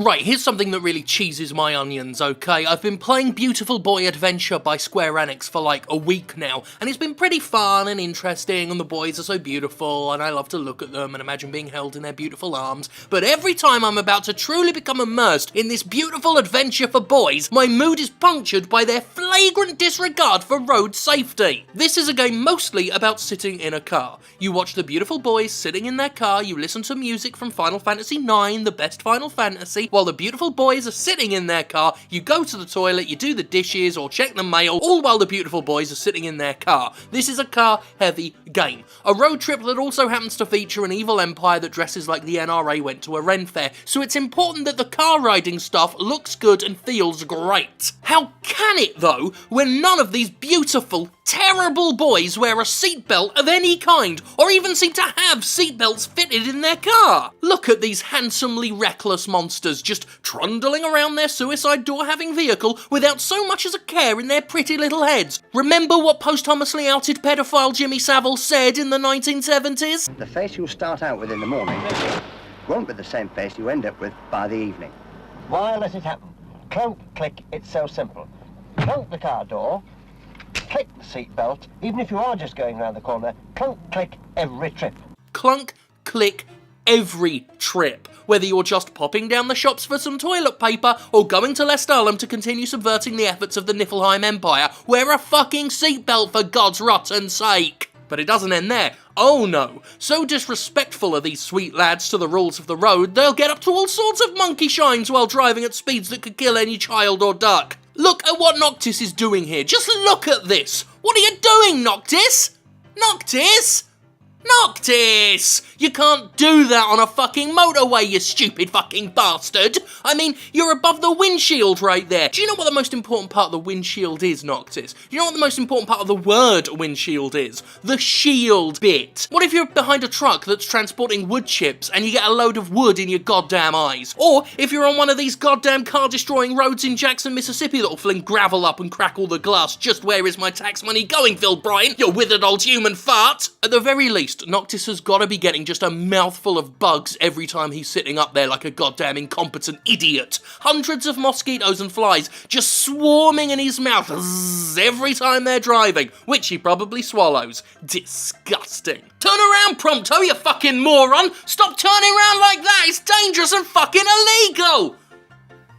Right, here's something that really cheeses my onions, okay? I've been playing Beautiful Boy Adventure by Square Enix for like a week now, and it's been pretty fun and interesting, and the boys are so beautiful, and I love to look at them and imagine being held in their beautiful arms. But every time I'm about to truly become immersed in this beautiful adventure for boys, my mood is punctured by their flagrant disregard for road safety. This is a game mostly about sitting in a car. You watch the beautiful boys sitting in their car, you listen to music from Final Fantasy IX, the best Final Fantasy, while the beautiful boys are sitting in their car, you go to the toilet, you do the dishes or check the mail, all while the beautiful boys are sitting in their car. This is a car-heavy game. A road trip that also happens to feature an evil empire that dresses like the NRA went to a Ren fair, so it's important that the car riding stuff looks good and feels great. How can it though, when none of these beautiful, terrible boys wear a seatbelt of any kind, or even seem to have seatbelts fitted in their car? Look at these handsomely reckless monsters just trundling around their suicide door-having vehicle without so much as a care in their pretty little heads. Remember what posthumously outed pedophile Jimmy Savile said in the 1970s? The face you start out with in the morning won't be the same face you end up with by the evening. Why let it happen? Clunk, click, it's so simple. Clunk the car door, click the seatbelt, even if you are just going around the corner, clunk, click every trip. Clunk, click, every trip. Whether you're just popping down the shops for some toilet paper or going to Lestalem to continue subverting the efforts of the Niflheim Empire, wear a fucking seatbelt for God's rotten sake. But it doesn't end there. Oh no. So disrespectful are these sweet lads to the rules of the road, they'll get up to all sorts of monkey shines while driving at speeds that could kill any child or duck. Look at what Noctis is doing here. Just look at this. What are you doing, Noctis? Noctis? Noctis! You can't do that on a fucking motorway, you stupid fucking bastard! I mean, you're above the windshield right there. Do you know what the most important part of the windshield is, Noctis? Do you know what the most important part of the word windshield is? The shield bit. What if you're behind a truck that's transporting wood chips and you get a load of wood in your goddamn eyes? Or if you're on one of these goddamn car-destroying roads in Jackson, Mississippi that'll fling gravel up and crack all the glass, just where is my tax money going, Phil Bryan? You withered old human fart! At the very least, Noctis has got to be getting just a mouthful of bugs every time he's sitting up there like a goddamn incompetent idiot. Hundreds of mosquitoes and flies just swarming in his mouth every time they're driving, which he probably swallows. Disgusting. Turn around, Prompto, you fucking moron! Stop turning around like that! It's dangerous and fucking illegal!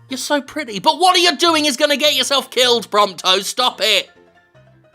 You're so pretty, but what are you doing is gonna get yourself killed, Prompto. Stop it.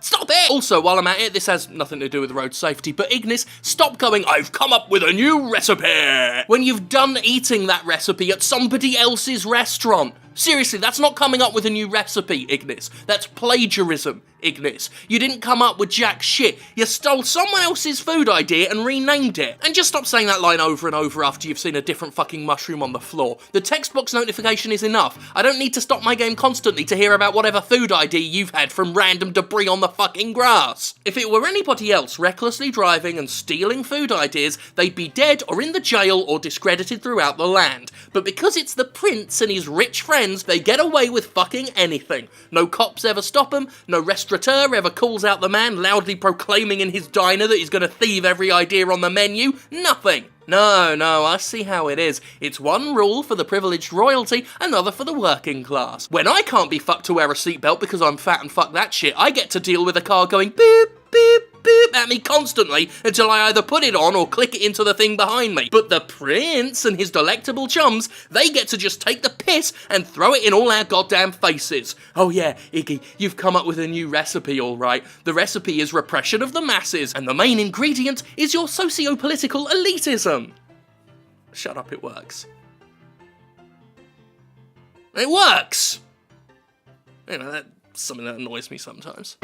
Stop it! Also, while I'm at it, this has nothing to do with road safety, but Ignis, stop going, I've come up with a new recipe! When you've done eating that recipe at somebody else's restaurant. Seriously, that's not coming up with a new recipe, Ignis. That's plagiarism, Ignis. You didn't come up with jack shit. You stole someone else's food idea and renamed it. And just stop saying that line over and over after you've seen a different fucking mushroom on the floor. The text box notification is enough. I don't need to stop my game constantly to hear about whatever food idea you've had from random debris on the fucking grass. If it were anybody else recklessly driving and stealing food ideas, they'd be dead or in the jail or discredited throughout the land. But because it's the prince and his rich friends, they get away with fucking anything. No cops ever stop them, no restaurateur ever calls out the man loudly proclaiming in his diner that he's gonna thieve every idea on the menu. Nothing. No, I see how it is. It's one rule for the privileged royalty, another for the working class. When I can't be fucked to wear a seatbelt because I'm fat and fuck that shit, I get to deal with a car going beep, beep, beep at me constantly until I either put it on or click it into the thing behind me. But the prince and his delectable chums, they get to just take the piss and throw it in all our goddamn faces. Oh yeah, Iggy, you've come up with a new recipe, all right. The recipe is repression of the masses, and the main ingredient is your socio-political elitism. Shut up, it works. It works! You know, that's something that annoys me sometimes.